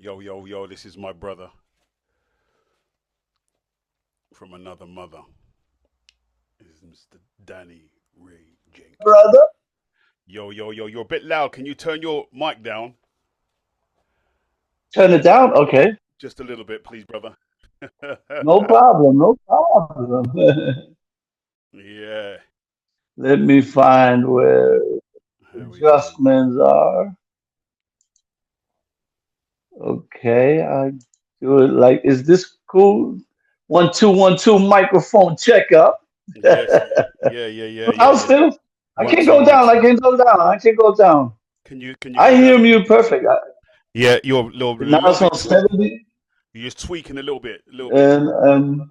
Yo, yo, yo, this is my brother from another mother. This is Mr. Danny Ray Jenkins. Brother. Yo, yo, yo, you're a bit loud. Can you turn your mic down Turn it down. Okay. just a little bit, please, brother? No problem. No problem. Yeah, Let me find where there we go. adjustments are. Okay. I do it like, is this cool? 1 2 1 2 microphone checkup. Yes, yeah, yeah, I'm yeah. still. I One, can't two, go one, down. I two. can't go down. I can't go down. Can you I go hear down? you perfect. Yeah, you're a Now little it's on bit. 70 You're just tweaking a little bit, and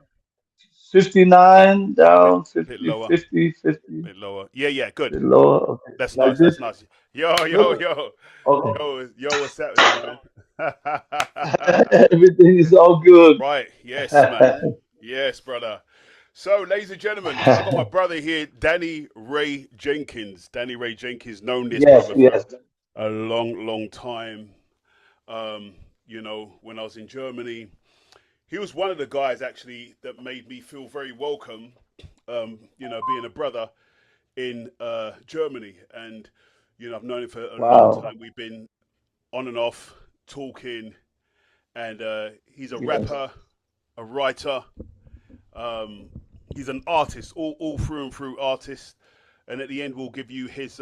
59 bit, down, bit 50 lower, 50 50 bit lower. Yeah, yeah, good. lower. Okay. That's Like nice. this. That's nice. Yo, yo, Good. yo, Okay. yo, what's happening, man? Everything is all good. Right. Yes, man. Yes, brother. So, ladies and gentlemen, I got my brother here, Danny Ray Jenkins. Danny Ray Jenkins, known this Yes, brother for yes. a long, long time. When I was in Germany, he was one of the guys actually that made me feel very welcome. Being a brother in Germany, and I've known him for a long Wow. time. We've been on and off talking, and he's a Yes. rapper, a writer. Um, he's an artist, all through and through artist. And at the end, we'll give you his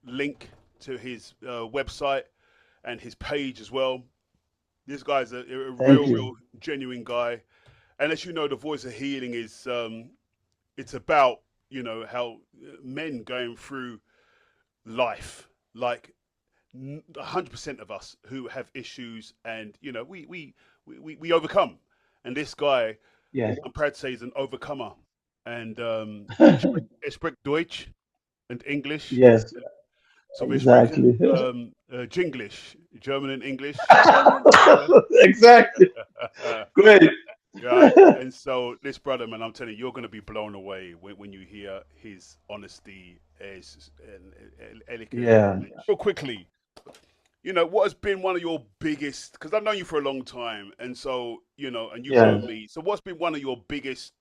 link to his website and his page as well. This guy's a Thank real, you. real, genuine guy. And as you know, the voice of healing is it's about how men going through life, like 100% of us who have issues, and we overcome. And this guy, Yes. I'm proud to say, is an overcomer. And er spricht Deutsch and English. Yes, So wir sprechen exactly. Jinglish, German and English. Yeah. Exactly. Great. Right. And so this brother, man, I'm telling you, you're going to be blown away when you hear his honesty and elegant. Yeah. Real quickly, what has been one of your biggest, because I've known you for a long time, and so and you've Yeah. known me, so what's been one of your biggest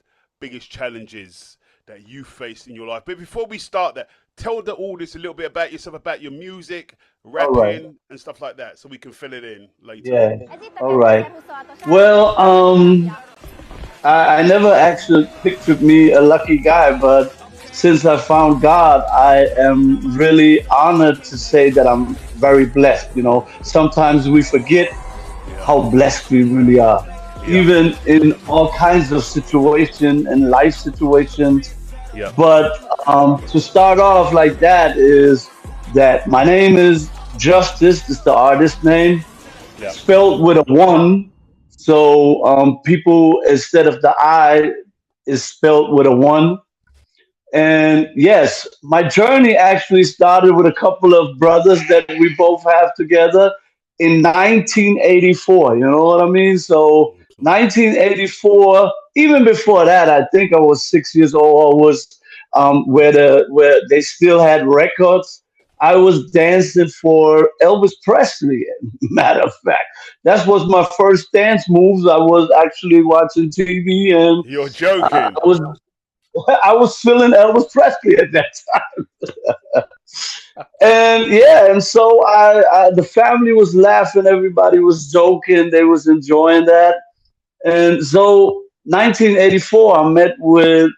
challenges that you faced in your life? But before we start that, tell the audience a little bit about yourself, about your music, All right. rapping, and stuff like that, so we can fill it in later. Yeah. All right. Well, I never actually pictured me a lucky guy, but since I found God, I am really honored to say that I'm very blessed. Sometimes we forget Yeah, how blessed we really are, yeah, even in all kinds of situations and life situations. yeah, But to start off like that is that my name is Justice, is the artist name, yeah. spelled with a one. So people, instead of the I, is spelled with a one. And yes, my journey actually started with a couple of brothers that we both have together in 1984. You know what I mean? So Awesome. 1984. Even before that, I think I was 6 years old. I was where they still had records. I was dancing for Elvis Presley. Matter of fact, that was my first dance moves. I was actually watching TV, and You're I joking. was I was feeling Elvis Presley at that time. And yeah, and so the family was laughing, everybody was joking, they was enjoying that. And so 1984, I met with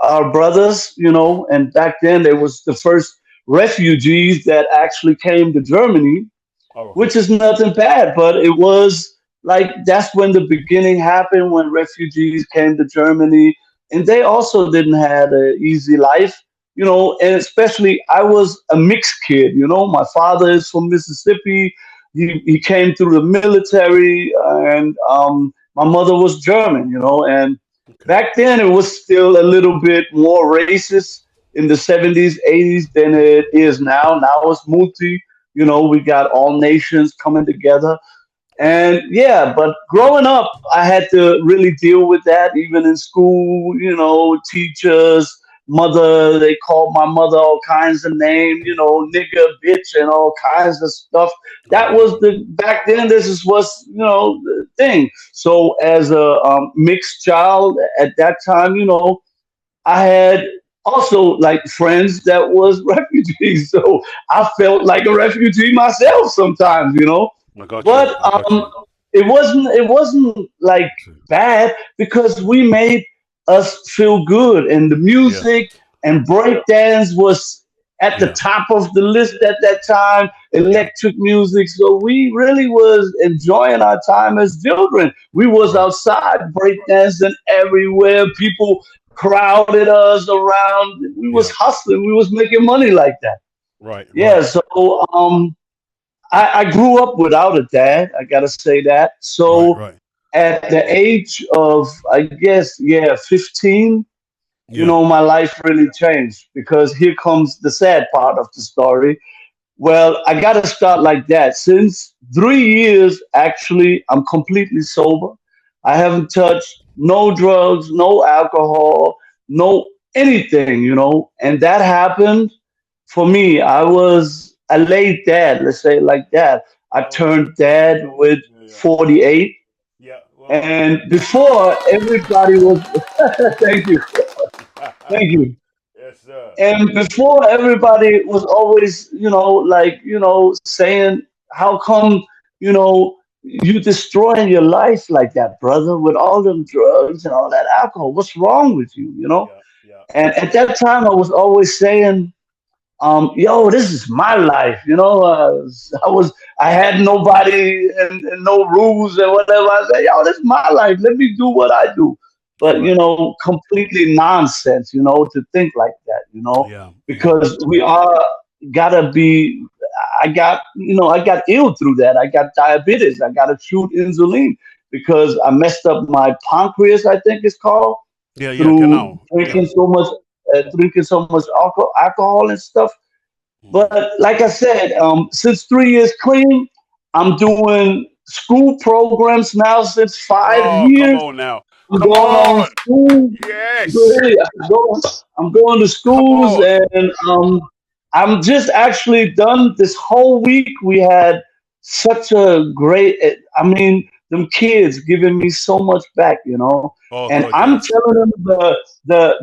our brothers, and back then there was the first refugees that actually came to Germany, Oh, which is nothing bad, but it was like that's when the beginning happened when refugees came to Germany, and they also didn't have an easy life, and especially I was a mixed kid. My father is from Mississippi. He came through the military, and my mother was German, and okay. back then it was still a little bit more racist in the 70s, 80s than it is now. Now it's multi, we got all nations coming together. Yeah, And yeah, but growing up, I had to really deal with that, even in school, teachers. mother. They called my mother all kinds of names, nigger, bitch, and all kinds of stuff. That Right. was the back then. This is was the thing. So as a mixed child at that time, I had also like friends that was refugees, so I felt like a refugee myself sometimes, I got you. But I got you. it wasn't like bad because we made us feel good, and the Yeah. music and breakdance was at the Yeah. top of the list at that time. Yeah. Electric music, so we really was enjoying our time as children. We was Right. outside breakdancing everywhere. People crowded us around. We was Yeah. hustling. We was making money like that. Right. Yeah. Right. So I grew up without a dad. I gotta say that. Right. So Right. at the age of, I guess, yeah, 15, Yeah. my life really changed because here comes the sad part of the story. Well, I gotta start like that. Since 3 years, actually, I'm completely sober. I haven't touched no drugs, no alcohol, no anything, and that happened for me. I was a late dad, let's say it like that. I Oh. turned dad with Yeah. Yeah. 48, Yeah. Well. and before everybody was, thank you, thank you. Yes, sir. And before everybody was always, like, saying, how come, you destroying your life like that, brother, with all them drugs and all that alcohol? What's wrong with you, Yeah. Yeah. And at that time, I was always saying, yo, this is my life. I had nobody and no rules and whatever. I said, yo, this is my life. Let me do what I do. But Right. completely nonsense. To think like that. Yeah. Yeah. Because we are gotta be. I got ill through that. I got diabetes. I got to shoot insulin because I messed up my pancreas. I think it's called Yeah. Yeah. through Genau. Yeah. drinking so much alcohol and stuff. Mhm. But like I said, since 3 years clean, I'm doing school programs now since five Oh, come years. on now. I'm Come going on on. school. Yes. Really, I'm going to Come schools, on. and I'm just actually done this whole week. We had such a great. I mean, them kids giving me so much back, Oh, and good. I'm Yes. telling them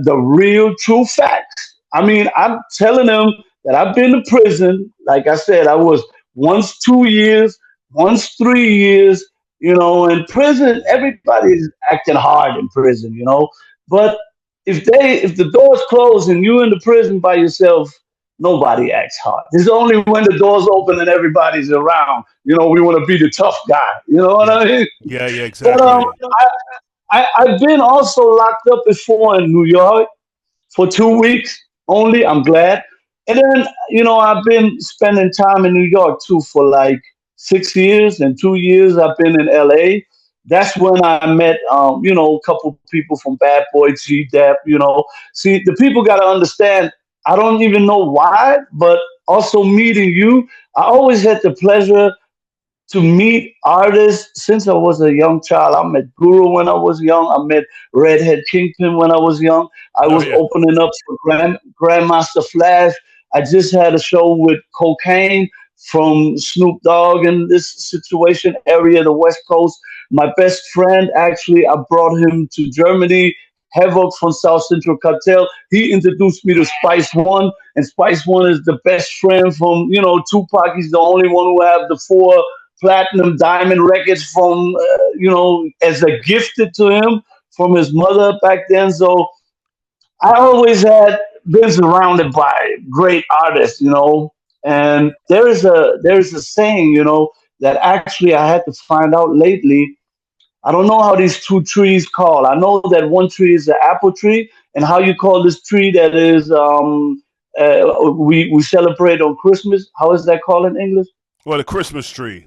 the real true facts. I mean, I'm telling them that I've been to prison. Like I said, I was once 2 years, once 3 years. In prison, everybody's acting hard in prison, But if the doors close and you're in the prison by yourself, nobody acts hard. It's only when the doors open and everybody's around. We want to be the tough guy. You know what Yeah. I mean? Yeah. Yeah. But Exactly. I've been also locked up before in New York for 2 weeks only. I'm glad. And then, I've been spending time in New York too for like 6 years, and 2 years I've been in LA. That's when I met, a couple people from Bad Boy, G Dep, See, the people got to understand, I don't even know why, but also meeting you, I always had the pleasure to meet artists since I was a young child. I met Guru when I was young. I met Redhead Kingpin when I was young. I Oh was yeah. opening up for Grandmaster Flash. I just had a show with Cocaine from Snoop Dogg in this situation area, the West Coast. My best friend, actually, I brought him to Germany. Havoc from South Central Cartel. He introduced me to Spice One, and Spice One is the best friend from Tupac. He's the only one who have the four platinum diamond records from as a gifted to him from his mother back then. So I always had been surrounded by great artists, and there is a saying, that actually I had to find out lately. I don't know how these two trees call. I know that one tree is the apple tree, and how you call this tree that is we celebrate on Christmas. How is that called in English? Well, the Christmas tree.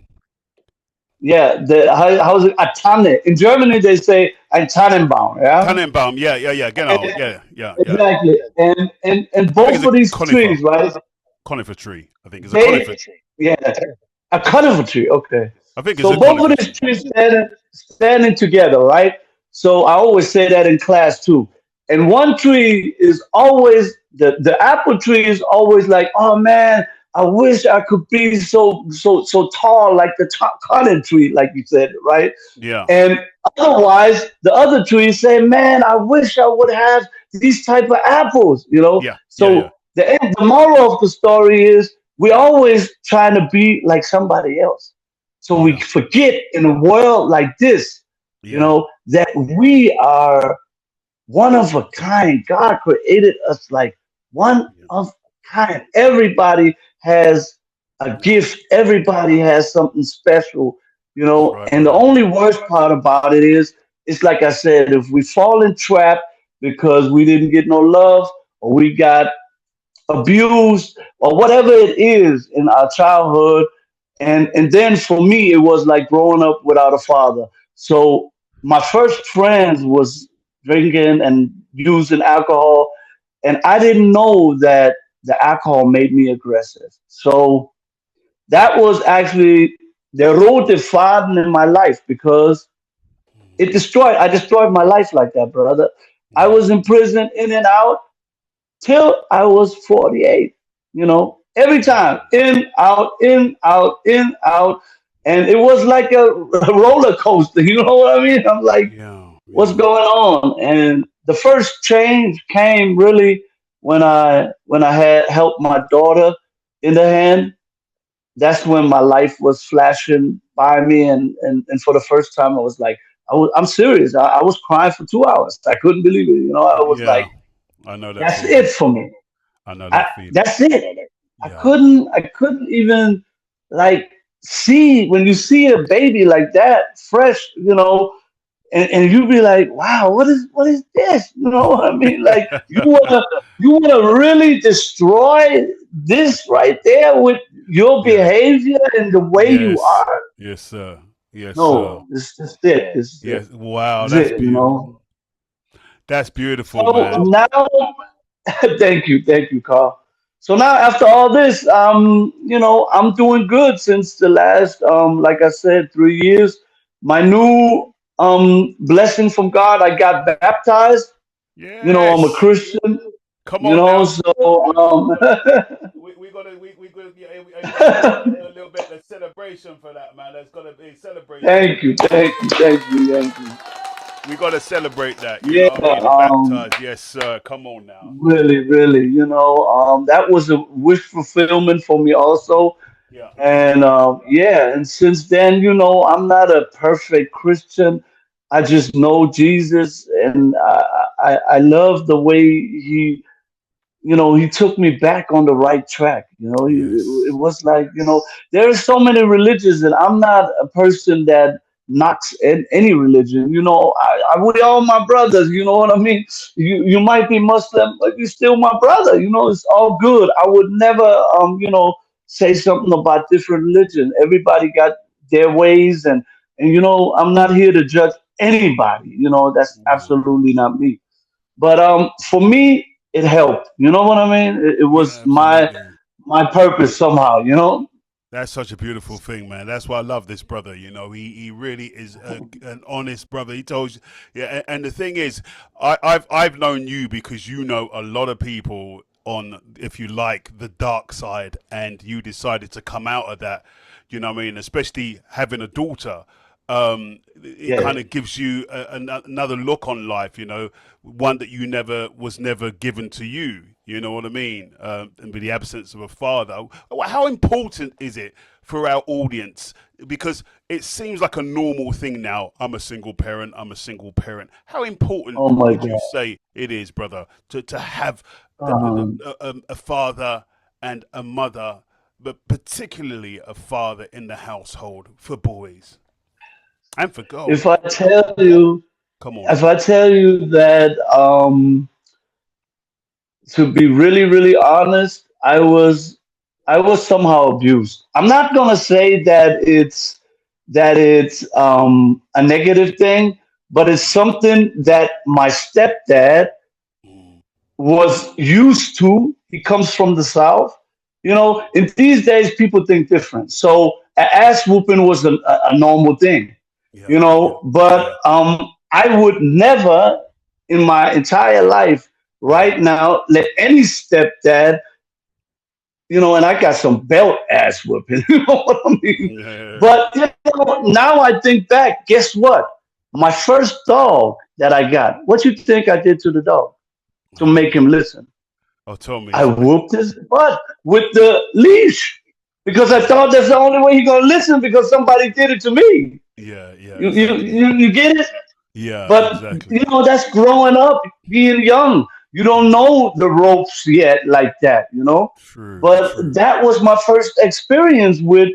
Yeah, how's it? A Tanne. In Germany, they say ein Tannenbaum. Yeah, Tannenbaum. Yeah. Yeah. Yeah. Genau. Yeah. Yeah. Yeah. exactly. And I think both it's a of these conifer. trees, right? Conifer tree. I think it's a They, conifer. yeah, a conifer tree. Okay. I think it's So a both conifer of these tree. trees standing together, right? So I always say that in class too. And one tree is always the apple tree is always like, oh man, I wish I could be so tall like the cotton tree, like you said, right? Yeah. And otherwise, the other trees say, "Man, I wish I would have these type of apples." You know. Yeah. Yeah. Yeah. So the moral of the story is we always trying to be like somebody else. So we Yeah. forget in a world like this, Yeah. that we are one of a kind. God created us like one Yeah. of a kind. Everybody has a gift. Everybody has something special, That's right, And the brother. only worst part about it is, it's like I said, if we fall in trap because we didn't get no love, or we got abused, or whatever it is in our childhood. And then for me, it was like growing up without a father. So my first friends was drinking and using alcohol, and I didn't know that the alcohol made me aggressive. So that was actually the road to father in my life, because I destroyed my life like that, brother. I Yeah. was in prison, in and out, till I was 48. Every time, Wow. in, out, in, out, in, out. And it was like a roller coaster. You know what I mean? I'm like, Yeah. what's Yeah. going on? And the first change came really when I had helped my daughter in the hand. That's when my life was flashing by me. And for the first time, I was like, I'm serious. I was crying for 2 hours. I couldn't believe it. I was like, Yeah. I know that that's it feeling. for me. I know that feeling. That's it. I Yeah. couldn't I couldn't even like see when you see a baby like that fresh, and you be like, wow, what is this? You know what I mean? Like you wanna really destroy this right there with your Yeah. behavior and the way you Yes. are. Yes, sir. Yes, sir. No, this is it. This is it. Yes. Wow. This is That's it. beautiful. That's beautiful, So man. now thank you, Carl. So now after all this, I'm doing good since the last, like I said, 3 years. My new blessing from God, I got baptized. I'm a Yes. Christian. Come on now. So We gotta we gotta do a little bit of celebration for that, man. There's gotta be celebration. thank you. We gotta celebrate that. You Yeah, know what I mean? The baptized. Yes, sir. Come on now. really, that was a wish fulfillment for me also. Yeah. And yeah, and since then, I'm not a perfect Christian. I just know Jesus, and I love the way he took me back on the right track. It Yes. was like, there are so many religions, and I'm not a person that knocks any religion. We all my brothers. You know what I mean? You might be Muslim, but you're still my brother. It's all good. I would never, say something about different religion. Everybody got their ways, and I'm not here to judge anybody. That's Yeah. absolutely not me. But for me, it helped. You know what I mean? It Yeah. was Absolutely. my purpose somehow. That's such a beautiful thing, man. That's why I love this brother. He really is an honest brother. He told you, yeah. And the thing is, I've known you because you know a lot of people on, if you like, the dark side, and you decided to come out of that. You know what I mean? Especially having a daughter. It Yeah. kind of gives you another look on life, one that was never given to you. You know what I mean? And with the absence of a father, how important is it for our audience? Because it seems like a normal thing now. I'm a single parent. I'm a single parent. How important Oh my would you God. say it is, brother, to have Um, a father and a mother, but particularly a father in the household for boys and for if I girls? tell you, Come on if I now. tell you that, to be really, really honest, I was somehow abused. I'm not gonna say that it's a negative thing, but it's something that my stepdad Mm, was used to. He comes from the South. In these days, people think different. So ass whooping was a normal thing. yeah, yeah, But yeah. I would never, in my entire life Yeah. right now let any stepdad, and I got some belt ass whooping, you know what I mean? Yeah. But now I think back, guess what? My first dog that I got, what you think I did to the dog to Oh, make him listen? oh, tell me I something. whooped his butt with the leash because I thought that's the only way he gonna listen because somebody did it to me. Yeah, yeah, You you exactly. you, you get it? Yeah, But exactly. that's growing up, being young. You don't Yeah. know the ropes yet like that. True, But true. that was my first experience with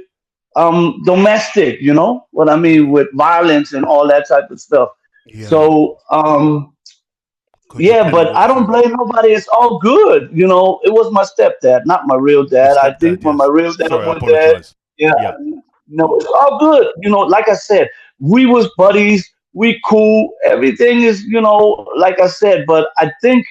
domestic, you know what I mean, with violence and all that type of stuff. Yeah. So yeah, but I don't Codependency. blame nobody. It's all good. It was my stepdad, not my real Your dad. I think stepdad, when my yes. real dad Sorry, I went there, apologize. yeah, Yeah. no, it's all good. Like I said, we was buddies. We cool. Everything is, like I said. But I think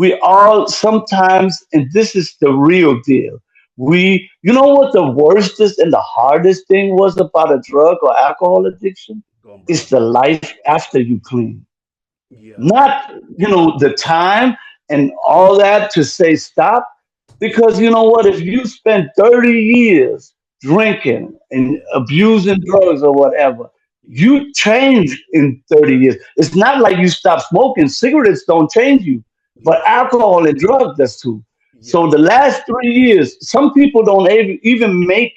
we all sometimes, and this is the real deal. You know what the worstest and the hardest thing was about a drug or alcohol addiction? Go on, It's brother. the life after you clean, Yeah. not the time and all that to say stop, because you know what, if you spend 30 years drinking and Yeah. abusing drugs or whatever, Yeah. you change in 30 years. It's not like you stop smoking. Cigarettes don't change you, but Yeah. alcohol and drugs does too. Yeah. So the last 3 years, some people don't even make,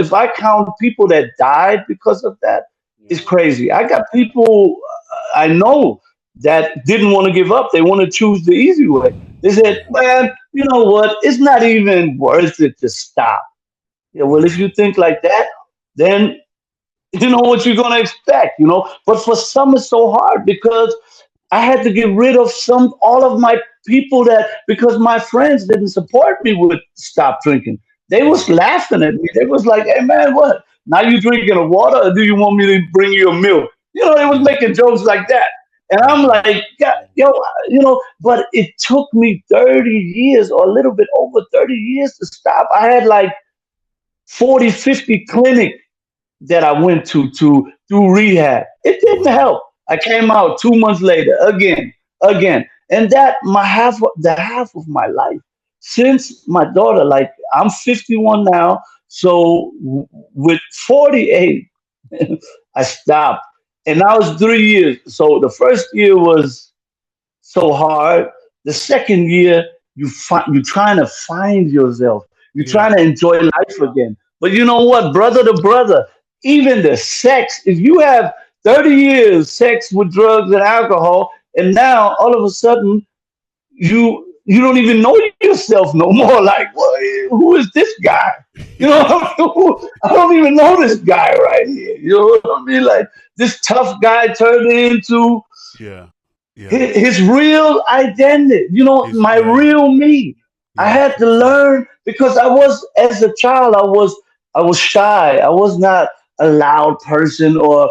if I count people that died because of that, it's Yeah. crazy. I got people I know that didn't want to give up. They want to choose the easy way. They said, Yeah. man, you know what? It's not even worth it to stop. Yeah, well, if Yeah. you think like that, then you know what you're gonna expect. But for some, it's so hard because I had to get rid of all of my people that because my friends didn't support me with stop drinking. They was Yeah. laughing at me. They was like, "Hey man, what? Now you drinking a water, or do you want me to bring you a milk?" They was Yeah. making jokes like that, and I'm Yeah. like, God, yo, But it took me 30 years or a little bit over 30 years to stop. I had like 40, 50 clinics that I went to do rehab. It didn't Wow. help. I came out 2 months later again, and that the half of my life since my daughter. Like I'm 51 now, so with 48, I stopped, and that was 3 years. So the first year was so hard. The second year, you're trying to find yourself. You're Yeah. trying to enjoy life again. But you know what, brother to brother, even the sex. If you have 30 years sex with drugs and alcohol, and now all of a sudden you don't even know yourself no more. Like, well, who is this guy? I don't even know this guy right here. You know what I mean? Like this tough guy turned into Yeah. Yeah. his real identity, Is my yeah. real me. I Yeah. had to True. True. learn because as a child, I was shy. I was not a loud person, or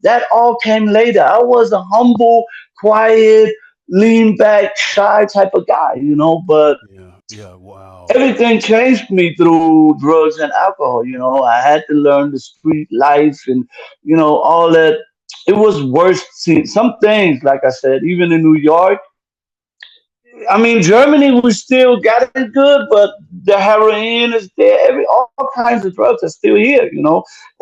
that all came later. I was a humble, quiet, lean back, shy type of guy. But Yeah. Yeah. Wow. everything changed me through drugs and alcohol. I had to learn the street life and all that. It was worse seeing some things, like I said, even in New York. I mean, Germany, we still got it good, but the heroin is there. All kinds of drugs are still here.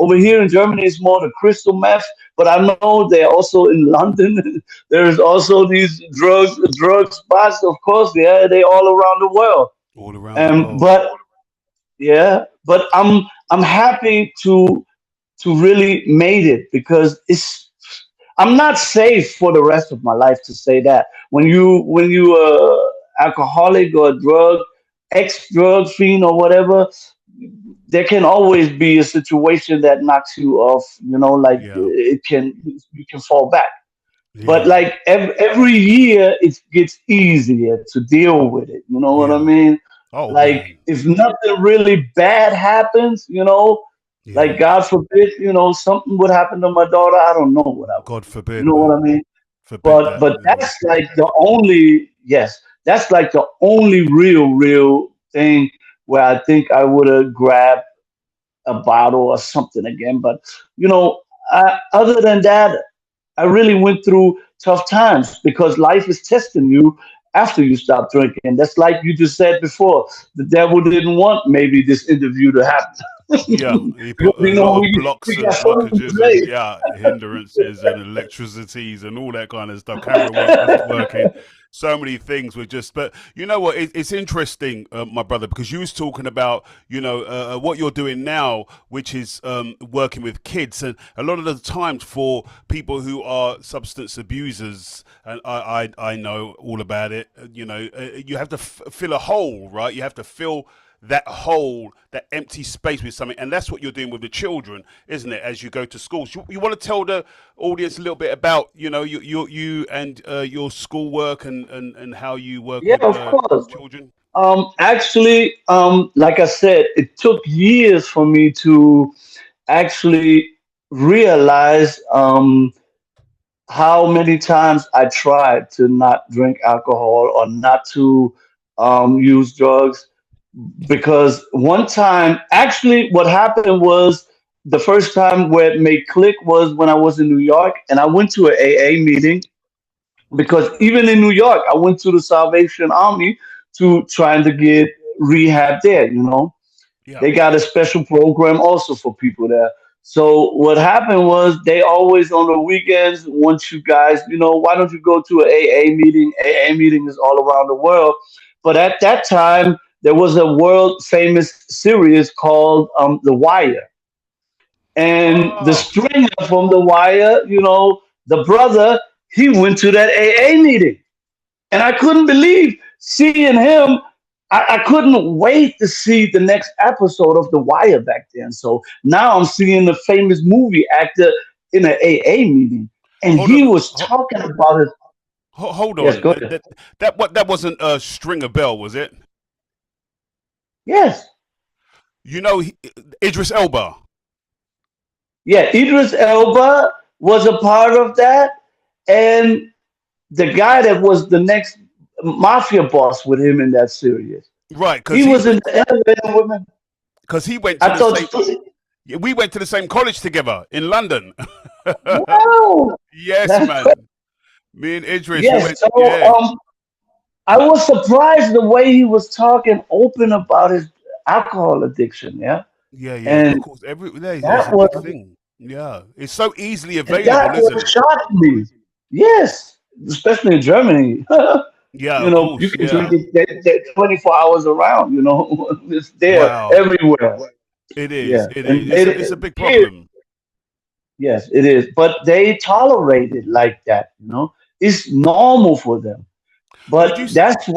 Over here Yeah. in Germany, it's more the crystal meth, but I know they're also in London. There's also these drug spots. Of course, they all around the world. All around the And world. but yeah, but I'm happy to really made it because I'm not safe for the rest of my life, to say that. When you alcoholic or drug ex drug fiend or whatever, there can always be a situation that knocks you off. Like Yeah. it can you can fall back. But Yeah. like every year, it gets easier to deal with it. You know what I Yeah. mean? Oh Like man. if nothing really bad happens, like Yeah. God forbid, something would happen to my daughter. I don't know what I would God do. You forbid, know what man. I mean? Forbid But that. but that's like the only yes, that's like the only real thing where I think I would have grabbed a bottle or something again. But you know, other than that, I really went through. tough times because life is testing you after you stop drinking. That's like you just said before. The devil didn't want maybe this interview to happen. Yeah, he Because, put a lot of blocks we got and so much to blockages and play. yeah, hindrances and electricities and all that kind of stuff. Camera work wasn't working. So many things were just. But you know what? It's interesting, my brother, because you was talking about what you're doing now, which is working with kids, and a lot of the times for people who are substance abusers, and I know all about it. You have to fill a hole, right? You have to fill that hole, that empty space with something, and that's what you're doing with the children, isn't it? As you go to schools, you want to tell the audience a little bit about you and your schoolwork and how you work Yeah, with of course. children. Actually, like I said, it took years for me to actually realize how many times I tried to not drink alcohol or not to use drugs. Because one time, actually, what happened was the first time where it made click was when I was in New York and I went to an AA meeting because even in New York, I went to the Salvation Army to trying to get rehab there. Yeah. They got a special program also for people there. So what happened was they always on the weekends want you guys, why don't you go to an AA meeting? AA meeting is all around the world. But at that time, there was a world famous series called The Wire. And the Oh, stringer from The Wire, the brother, he went to that AA meeting. And I couldn't believe seeing him. I couldn't wait to see the next episode of The Wire back then. So now I'm seeing the famous movie actor in an AA meeting. And hold he on, was talking about it. hold Yes, on. go ahead. That wasn't a Stringer Bell, was it? Yes. You know, Idris Elba. Yeah, Idris Elba was a part of that. And the guy that was the next mafia boss with him in that series. Right, He was in the elevator with me. because he went to I the thought, same. Yeah, we went to the same college together in London. wow, Yes, that's crazy. man. Me and Idris, we Yes. went. So Yeah, I was surprised the way he was talking open about his alcohol addiction. Yeah. yeah. Of And course, every day it's that a was big thing. Yeah, it's so easily and that available, isn't what it? shocked me. Yes. Especially in Germany. Yeah, of You course. can Yeah. drink it 24 hours around, it's there Wow. everywhere. It is. Yeah. It And is. It's a big here, problem. yes, it is. But they tolerate it like that. It's normal for them. Would you? But that's